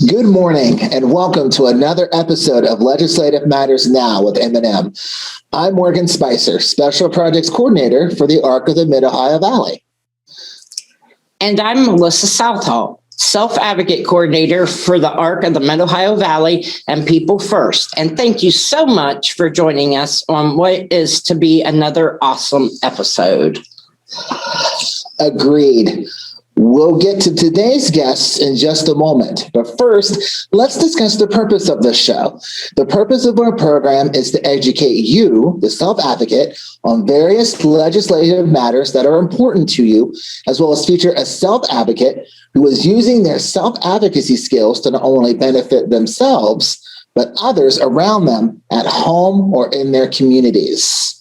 Good morning and welcome to another episode of Legislative Matters Now with M&M. I'm Morgan Spicer, Special Projects Coordinator for the ARC of the Mid-Ohio Valley. And I'm Melissa Southall, Self-Advocate Coordinator for the ARC of the Mid-Ohio Valley and People First. And thank you so much for joining us on what is to be another awesome episode. Agreed. We'll get to today's guests in just a moment, but first, let's discuss the purpose of this show. The purpose of our program is to educate you, the self-advocate, on various legislative matters that are important to you, as well as feature a self-advocate who is using their self-advocacy skills to not only benefit themselves, but others around them at home or in their communities.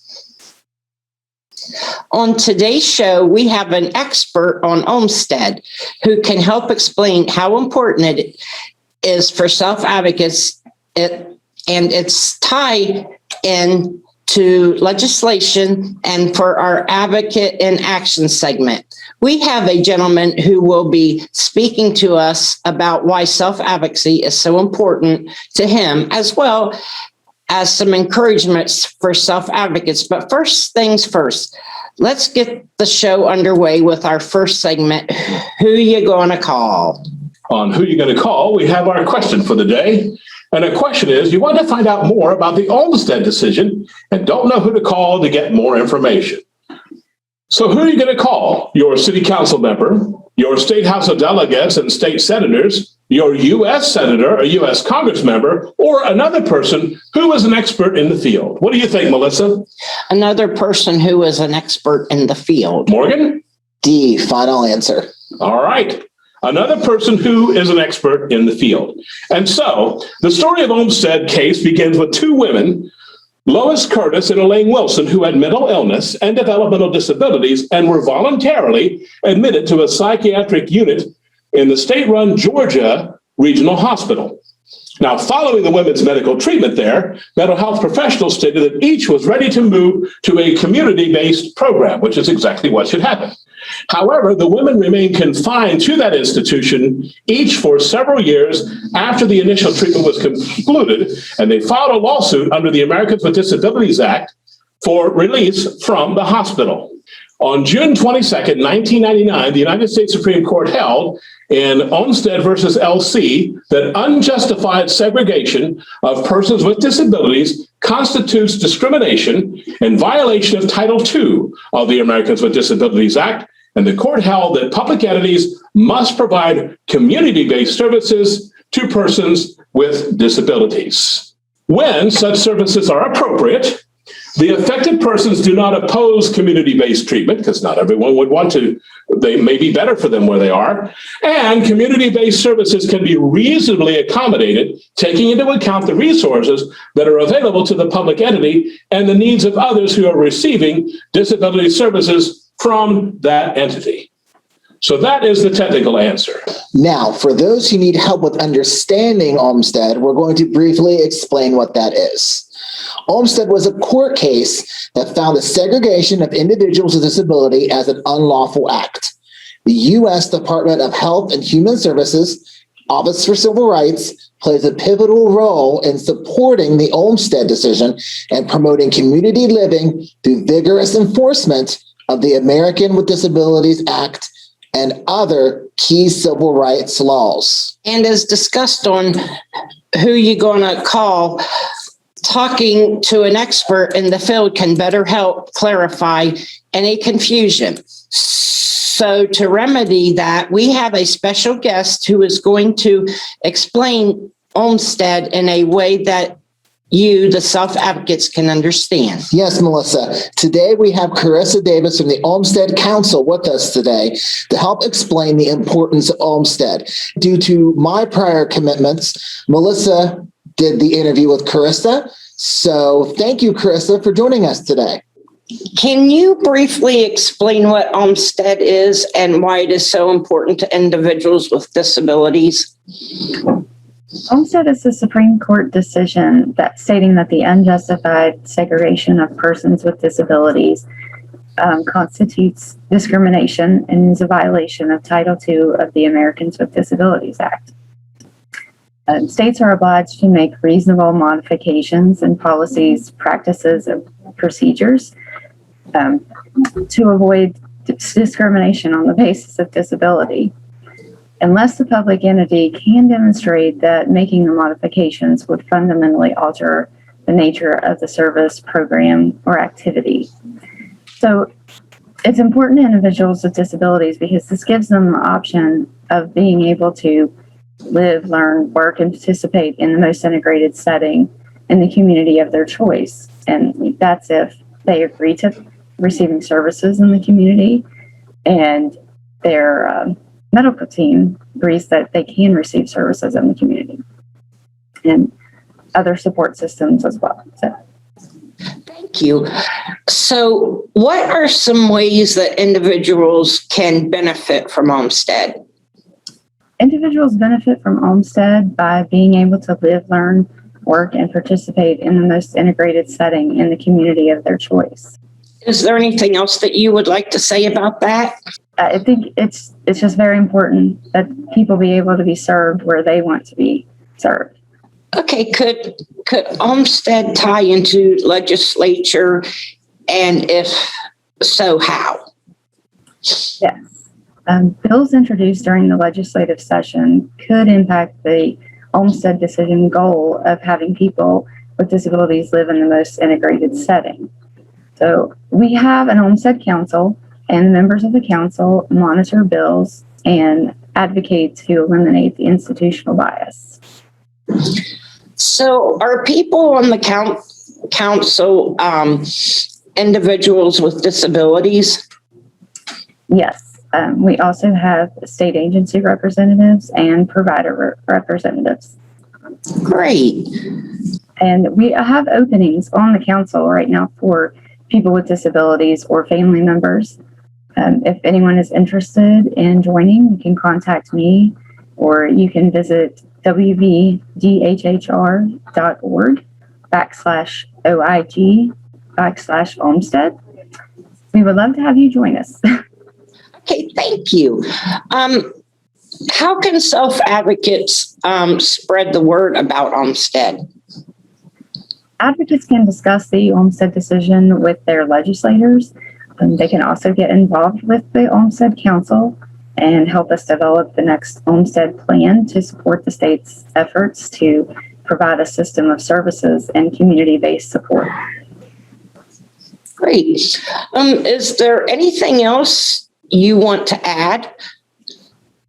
On today's show, we have an expert on Olmstead who can help explain how important it is for self-advocates and its tie in to legislation and for our Advocate in Action segment. We have a gentleman who will be speaking to us about why self-advocacy is so important to him, as well as some encouragements for self-advocates. But first things first, let's get the show underway with our first segment, Who You Gonna Call? On Who You Gonna Call, we have our question for the day. And the question is, you want to find out more about the Olmstead decision and don't know who to call to get more information. So who are you going to call? Your city council member, your state house of delegates and state senators, your U.S. senator, a U.S. Congress member, or another person who is an expert in the field. What do you think, Melissa? Another person who is an expert in the field. Morgan? D, final answer. All right. Another person who is an expert in the field. And so the story of Olmstead case begins with two women, Lois Curtis and Elaine Wilson, who had mental illness and developmental disabilities and were voluntarily admitted to a psychiatric unit in the state-run Georgia Regional Hospital. Now, following the women's medical treatment there, mental health professionals stated that each was ready to move to a community-based program, which is exactly what should happen. However, the women remained confined to that institution, each for several years after the initial treatment was concluded, and they filed a lawsuit under the Americans with Disabilities Act for release from the hospital. On June 22nd, 1999, the United States Supreme Court held in Olmstead versus LC that unjustified segregation of persons with disabilities constitutes discrimination in violation of Title II of the Americans with Disabilities Act, and the court held that public entities must provide community-based services to persons with disabilities. When such services are appropriate, the affected persons do not oppose community-based treatment, because not everyone would want to. They may be better for them where they are. And community-based services can be reasonably accommodated, taking into account the resources that are available to the public entity and the needs of others who are receiving disability services from that entity. So that is the technical answer. Now, for those who need help with understanding Olmstead, we're going to briefly explain what that is. Olmstead was a court case that found the segregation of individuals with disability as an unlawful act. The U.S. Department of Health and Human Services, Office for Civil Rights, plays a pivotal role in supporting the Olmstead decision and promoting community living through vigorous enforcement of the American with Disabilities Act and other key civil rights laws. And as discussed on Who You Gonna Call, talking to an expert in the field can better help clarify any confusion. So to remedy that, we have a special guest who is going to explain Olmstead in a way that you, the self-advocates, can understand. Yes, Melissa. Today we have Carissa Davis from the Olmstead Council with us today to help explain the importance of Olmstead. Due to my prior commitments, Melissa did the interview with Carissa. So thank you, Carissa, for joining us today. Can you briefly explain what Olmstead is and why it is so important to individuals with disabilities? Olmstead is a Supreme Court decision that stating that the unjustified segregation of persons with disabilities constitutes discrimination and is a violation of Title II of the Americans with Disabilities Act. States are obliged to make reasonable modifications in policies, practices, and procedures to avoid discrimination on the basis of disability. Unless the public entity can demonstrate that making the modifications would fundamentally alter the nature of the service, program, or activity. So it's important to individuals with disabilities because this gives them the option of being able to live, learn, work, and participate in the most integrated setting in the community of their choice. And that's if they agree to receiving services in the community and their medical team agrees that they can receive services in the community and other support systems as well. So. Thank you. So what are some ways that individuals can benefit from Olmstead? Individuals benefit from Olmstead by being able to live, learn, work, and participate in the most integrated setting in the community of their choice. Is there anything else that you would like to say about that? I think it's just very important that people be able to be served where they want to be served. Okay, could Olmstead tie into legislature, and if so, how? Yes. Bills introduced during the legislative session could impact the Olmstead decision goal of having people with disabilities live in the most integrated setting. So we have an Olmstead Council, and members of the council monitor bills and advocate to eliminate the institutional bias. So are people on the council individuals with disabilities? Yes. We also have state agency representatives and provider representatives. Great. And we have openings on the council right now for people with disabilities or family members. If anyone is interested in joining, you can contact me, or you can visit WVDHHR.org/OIG/Olmstead. We would love to have you join us. Okay, thank you. How can self-advocates spread the word about Olmstead? Advocates can discuss the Olmstead decision with their legislators. They can also get involved with the Olmstead Council and help us develop the next Olmstead plan to support the state's efforts to provide a system of services and community-based support. Great. Is there anything else you want to add?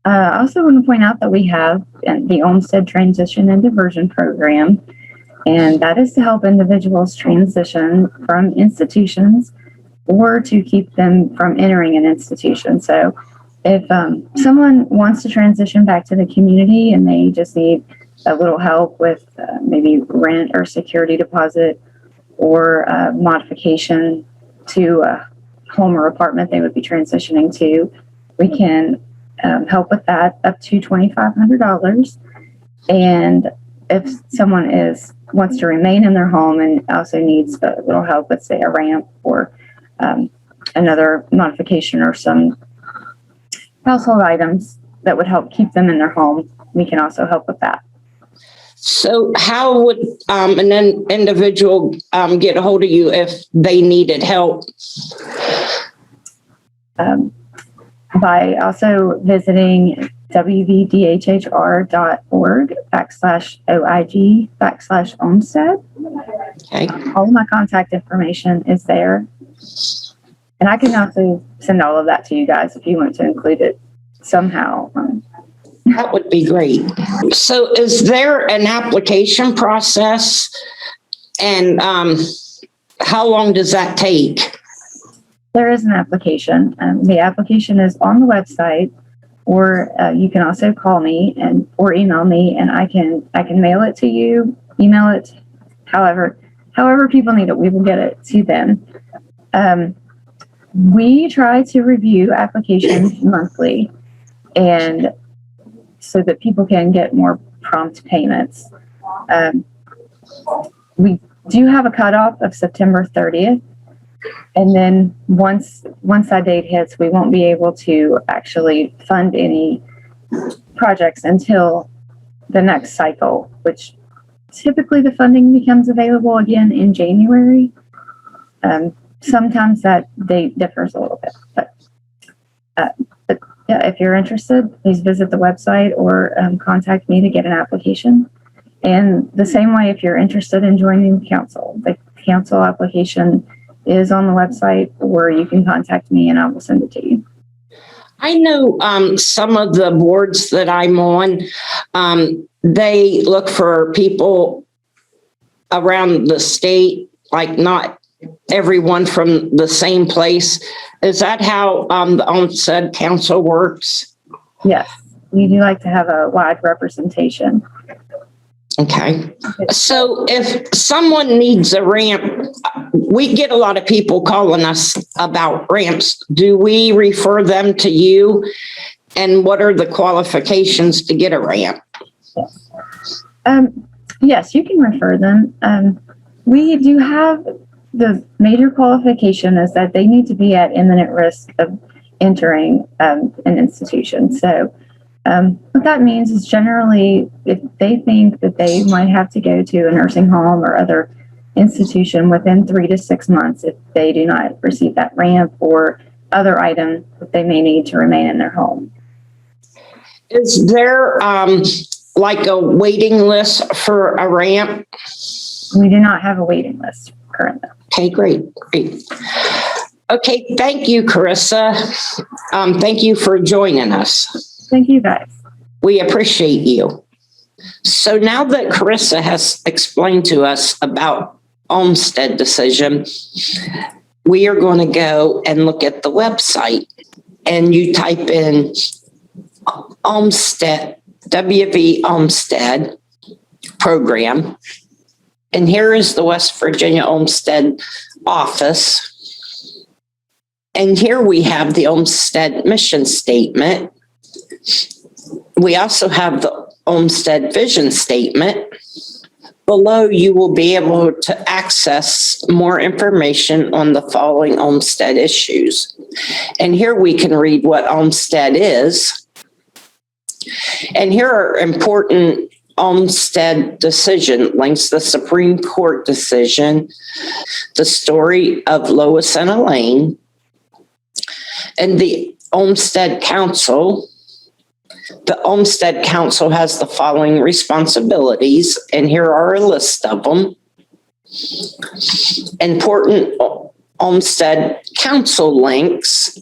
I also want to point out that we have the Olmstead Transition and Diversion Program, and that is to help individuals transition from institutions or to keep them from entering an institution. So if someone wants to transition back to the community and they just need a little help with maybe rent or security deposit or modification to a home or apartment they would be transitioning to, we can help with that up to $2,500. And if someone wants to remain in their home and also needs a little help with, say, a ramp or another modification or some household items that would help keep them in their home, we can also help with that. So how would an individual get a hold of you if they needed help? By also visiting WVDHHR.org/OIG/Olmstead. Okay. All of my contact information is there. And I can also send all of that to you guys if you want to include it somehow. That would be great. So is there an application process, and how long does that take? There is an application. The application is on the website, or you can also call me or email me, and I can mail it to you, email it, however people need it, we will get it to them. We try to review applications monthly, and so that people can get more prompt payments. We do have a cutoff of September 30th. And then once that date hits, we won't be able to actually fund any projects until the next cycle, which typically the funding becomes available again in January. Sometimes that date differs a little bit, but yeah, if you're interested, please visit the website or contact me to get an application. And the same way, if you're interested in joining the council application is on the website, or you can contact me and I will send it to you. I know some of the boards that I'm on, they look for people around the state, like not everyone from the same place. Is that how the Olmstead Council works? Yes, we do like to have a wide representation. Okay. So if someone needs a ramp, we get a lot of people calling us about ramps. Do we refer them to you? And what are the qualifications to get a ramp? Yes, you can refer them. We do have the major qualification is that they need to be at imminent risk of entering an institution. So what that means is generally if they think that they might have to go to a nursing home or other institution within 3 to 6 months, if they do not receive that ramp or other item that they may need to remain in their home. Is there like a waiting list for a ramp? We do not have a waiting list currently. Okay, great. Okay, thank you, Carissa. Thank you for joining us. Thank you, guys. We appreciate you. So now that Carissa has explained to us about Olmstead decision, we are going to go and look at the website, and you type in Olmstead, WV Olmstead program. And here is the West Virginia Olmstead office. And here we have the Olmstead mission statement. We also have the Olmstead vision statement. Below, you will be able to access more information on the following Olmstead issues. And here we can read what Olmstead is. And here are important Olmstead decision links: the Supreme Court decision, the story of Lois and Elaine, and the Olmstead Council. The Olmstead Council has the following responsibilities, and here are a list of them. Important Olmstead Council links.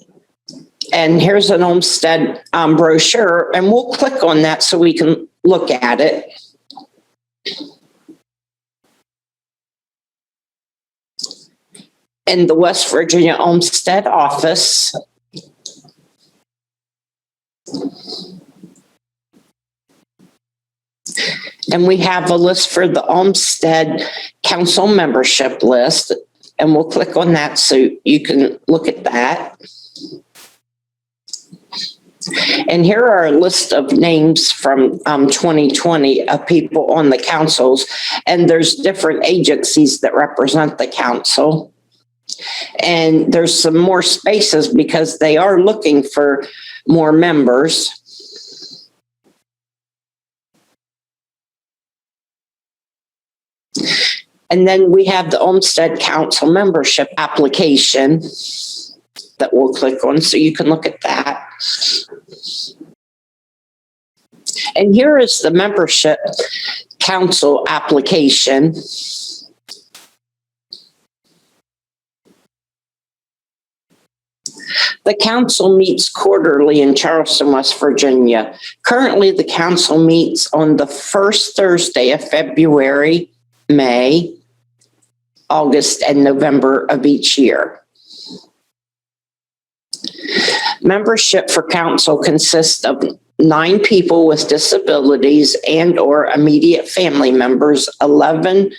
And here's an Olmstead brochure, and we'll click on that so we can look at it. In the West Virginia Olmstead office. And we have a list for the Olmstead Council membership list, and we'll click on that so you can look at that. And here are a list of names from 2020 of people on the councils, and there's different agencies that represent the council. And there's some more spaces because they are looking for more members. And then we have the Olmstead Council membership application that we'll click on so you can look at that. And here is the membership council application. The council meets quarterly in Charleston, West Virginia. Currently, the council meets on the first Thursday of February, May, August, and November of each year. Membership for council consists of 9 people with disabilities and or immediate family members. 11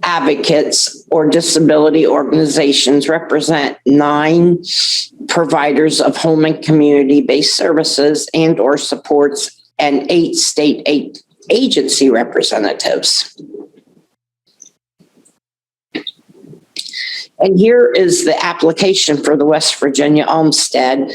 advocates or disability organizations represent 9 providers of home and community-based services and or supports, and 8 state agency representatives. And here is the application for the West Virginia Olmstead.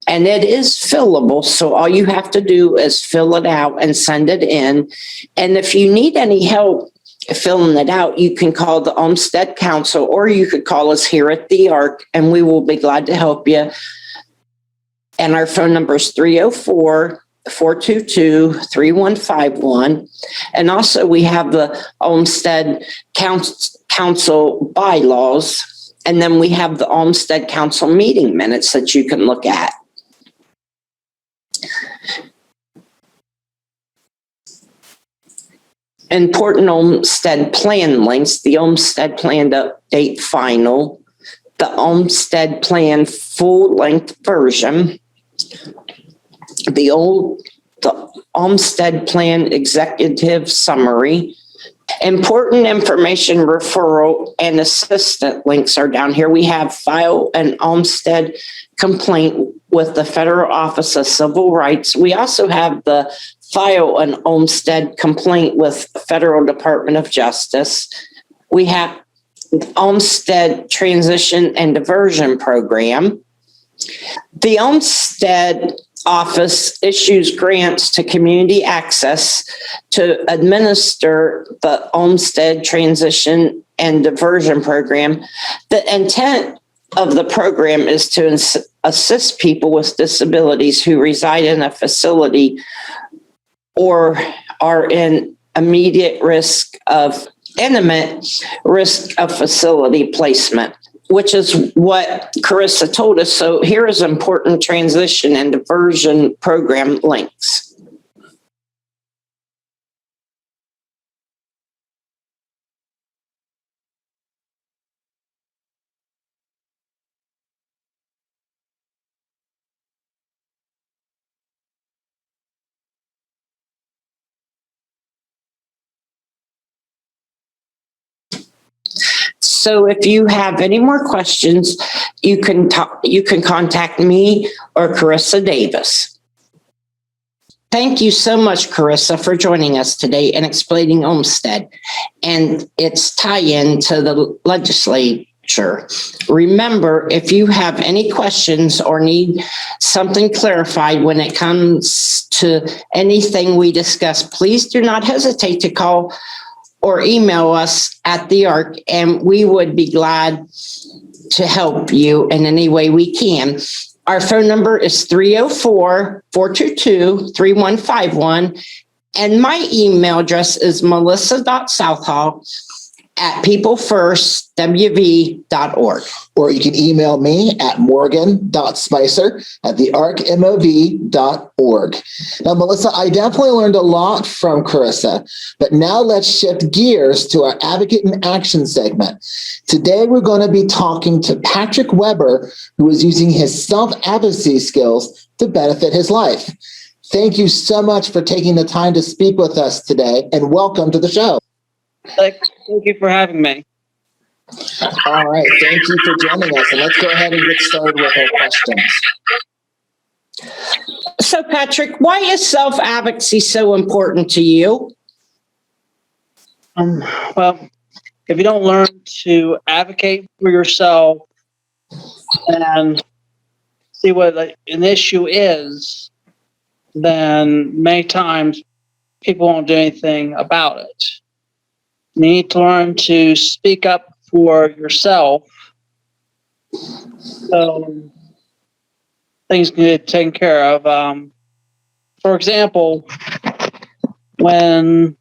and it is fillable. So all you have to do is fill it out and send it in. And if you need any help filling it out, you can call the Olmstead Council, or you could call us here at the ARC, and we will be glad to help you. And our phone number is 304-422-3151. And also we have the Olmstead Council bylaws, and then we have the Olmstead Council meeting minutes that you can look at. Important Olmstead plan links: the Olmstead Plan Update Final, the Olmstead Plan full-length version, the Olmstead Plan Executive Summary. Important information, referral, and assistant links are down here. We have file an Olmstead complaint with the Federal Office of Civil Rights. We also have the file an Olmstead complaint with the Federal Department of Justice. We have Olmstead Transition and Diversion Program. The Olmstead Office issues grants to community access to administer the Olmstead Transition and Diversion Program. The intent of the program is to assist people with disabilities who reside in a facility or are in imminent risk of facility placement, which is what Carissa told us. So here is important transition and diversion program links. So if you have any more questions, you can contact me or Carissa Davis. Thank you so much, Carissa, for joining us today and explaining Olmstead and its tie-in to the legislature. Remember, if you have any questions or need something clarified when it comes to anything we discuss, please do not hesitate to call or email us at the ARC, and we would be glad to help you in any way we can. Our phone number is 304-422-3151, and my email address is melissa.southall@peoplefirstwv.org. Or you can email me at morgan.spicer@thearcmov.org. Now, Melissa, I definitely learned a lot from Carissa, but now let's shift gears to our Advocate in Action segment. Today, we're going to be talking to Patrick Weber, who is using his self-advocacy skills to benefit his life. Thank you so much for taking the time to speak with us today, and welcome to the show. Thank you for having me. All right, thank you for joining us, and let's go ahead and get started with our questions. So, Patrick, why is self-advocacy so important to you? Well, if you don't learn to advocate for yourself and see what an issue is, then many times people won't do anything about it. You need to learn to speak up for yourself so things can get taken care of. For example, when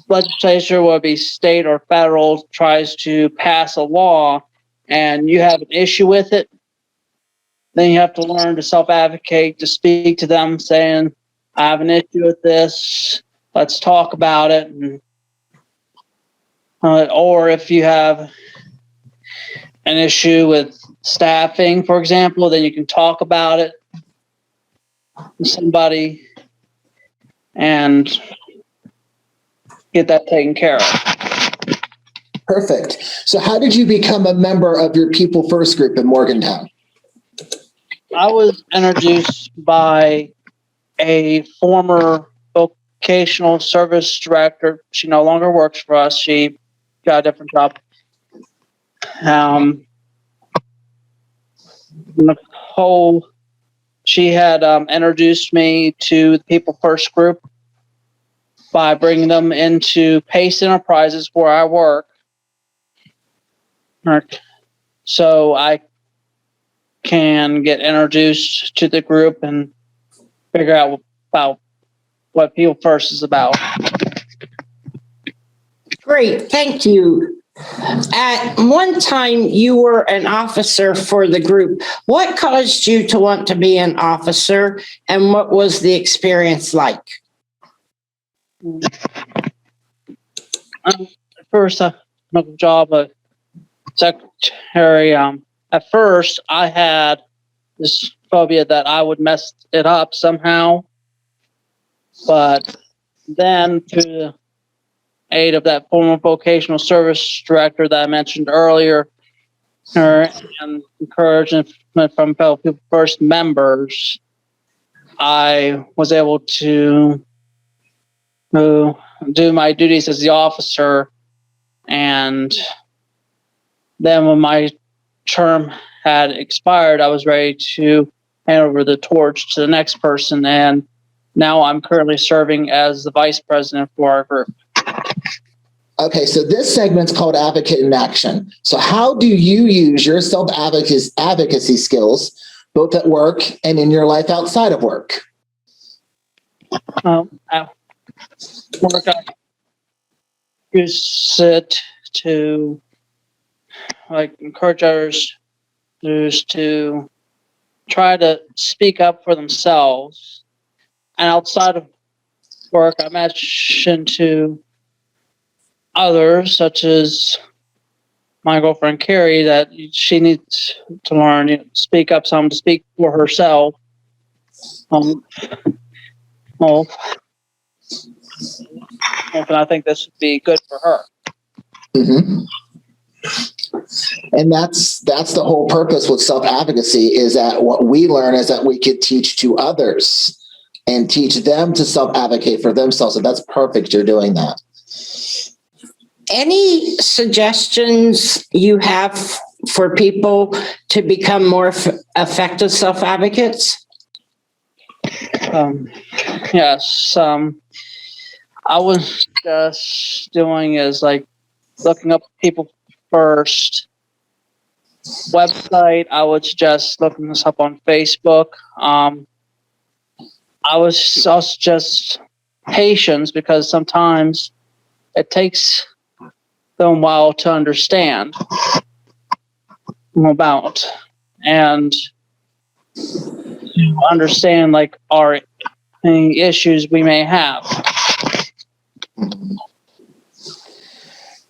legislature, whether it be state or federal, tries to pass a law and you have an issue with it, then you have to learn to self-advocate, to speak to them saying, I have an issue with this, let's talk about it. And or if you have an issue with staffing, for example, then you can talk about it with somebody and get that taken care of. Perfect. So how did you become a member of your People First group in Morgantown? I was introduced by a former vocational service director. She no longer works for us. She got a different job. Nicole, she had introduced me to the People First group by bringing them into Pace Enterprises where I work. So I can get introduced to the group and figure out about what People First is about. Great, thank you. At one time, you were an officer for the group. What caused you to want to be an officer, and what was the experience like? First, I took a job as secretary. At first, I had this phobia that I would mess it up somehow, but then through the aid of that former vocational service director that I mentioned earlier, and encouragement from fellow People First members, I was able to do my duties as the officer. And then when my term had expired, I was ready to hand over the torch to the next person. And now I'm currently serving as the vice president for our group. Okay, so this segment's called Advocate in Action. So how do you use your self-advocacy skills, both at work and in your life outside of work? At work, I use it to encourage others to try to speak up for themselves. And outside of work, I mentioned to others, such as my girlfriend Carrie, that she needs to learn to speak up some, to speak for herself. And I think this would be good for her. Mm-hmm. And that's the whole purpose with self-advocacy, is that what we learn is that we could teach to others and teach them to self-advocate for themselves. So that's perfect. You're doing that. Any suggestions you have for people to become more effective self-advocates? Yes. I was just doing is looking up People First website. I would suggest looking this up on Facebook. I was also just patience, because sometimes it takes them a while to understand about and to understand our issues we may have.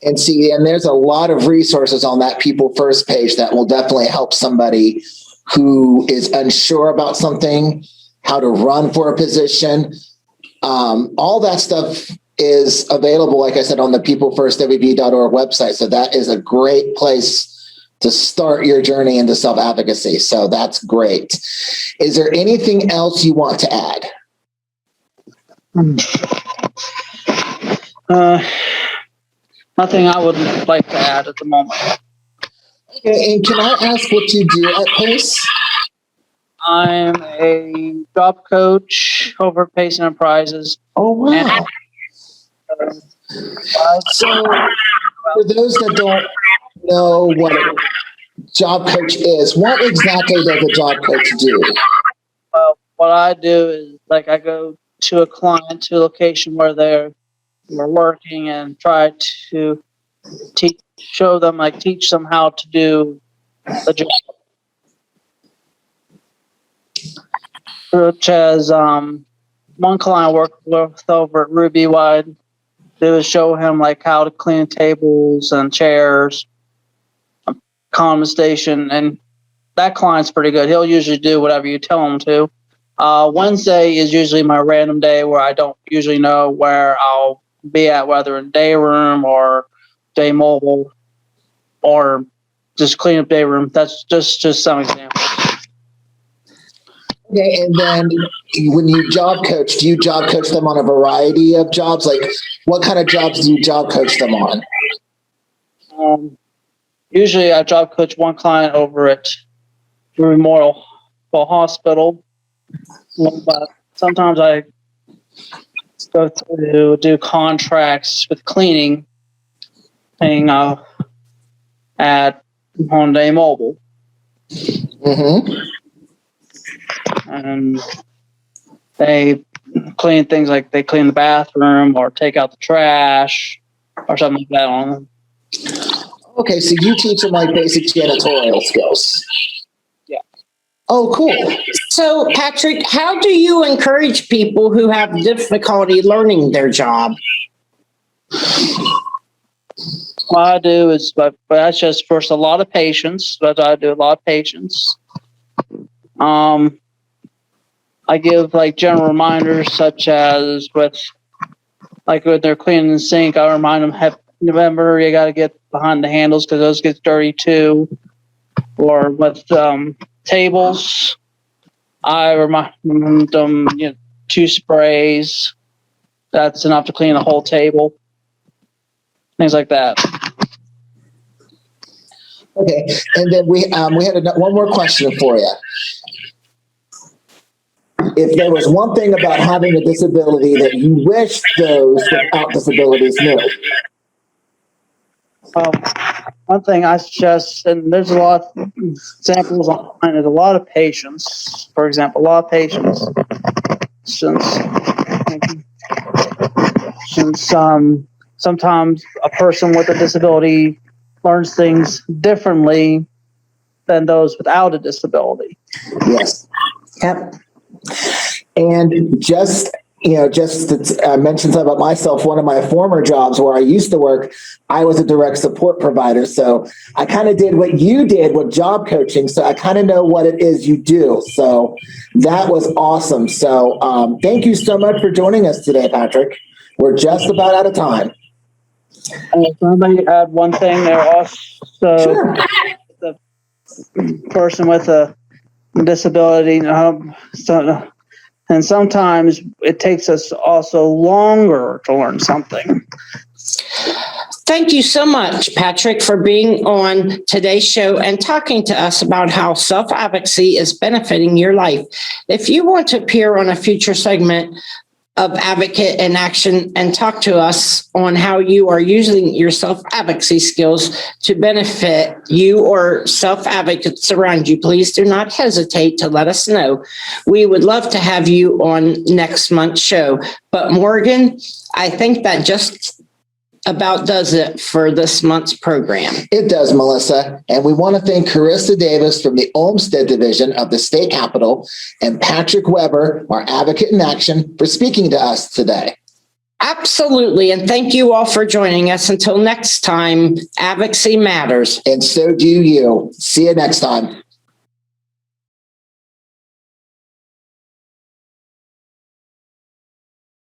And see, and there's a lot of resources on that People First page that will definitely help somebody who is unsure about something, how to run for a position. All that stuff is available, like I said, on the peoplefirstwv.org website. So that is a great place to start your journey into self-advocacy. So that's great. Is there anything else you want to add? Nothing I would like to add at the moment. Okay, and can I ask what you do at Pace? I'm a job coach over at Pace Enterprises. Oh, wow. So for those that don't know what a job coach is, what exactly does a job coach do? Well, what I do is I go to a client, to a location where they're working, and try to teach them how to do the job. Such as one client I worked with over at Ruby, what I do is show him how to clean tables and chairs, common station, and that client's pretty good. He'll usually do whatever you tell him to. Wednesday is usually my random day where I don't usually know where I'll be at, whether in day room or day mobile or just clean up day room. That's just some examples. Okay, and then when you job coach, do you job coach them on a variety of jobs? What kind of jobs do you job coach them on? Usually I job coach one client over at Memorial Hospital, But sometimes I go to do contracts with cleaning at Hyundai Mobile. Mm-hmm. And they clean things like they clean the bathroom or take out the trash or something like that on them. Okay, so you teach them like basic janitorial skills. Yeah. Oh, cool. So, Patrick, how do you encourage people who have difficulty learning their job? What I do is, but that's just first a lot of patience. But I do a lot of patience. I give like general reminders, such as when they're cleaning the sink, I remind them, remember, you got to get behind the handles because those get dirty too. Or with tables, I remind them, 2 sprays. That's enough to clean the whole table. Things like that. Okay, and then we had one more question for you. If there was one thing about having a disability that you wish those without disabilities knew. One thing I suggest, and there's a lot of examples online, is a lot of patience. For example, a lot of patience. Since sometimes a person with a disability learns things differently than those without a disability. Yes. Yep. And just to mention something about myself, one of my former jobs where I used to work, I was a direct support provider. So I kind of did what you did with job coaching. So I kind of know what it is you do. So that was awesome. So thank you so much for joining us today, Patrick. We're just about out of time. Let me add one thing there also. Sure. The person with a disability, and sometimes it takes us also longer to learn something. Thank you so much, Patrick, for being on today's show and talking to us about how self-advocacy is benefiting your life. If you want to appear on a future segment of Advocate in Action and talk to us on how you are using your self-advocacy skills to benefit you or self-advocates around you, please do not hesitate to let us know. We would love to have you on next month's show. But Morgan, I think that just about does it for this month's program. It does, Melissa. And we want to thank Carissa Davis from the Olmstead Division of the State Capitol and Patrick Weber, our Advocate in Action, for speaking to us today. Absolutely. And thank you all for joining us. Until next time, advocacy matters. And so do you. See you next time.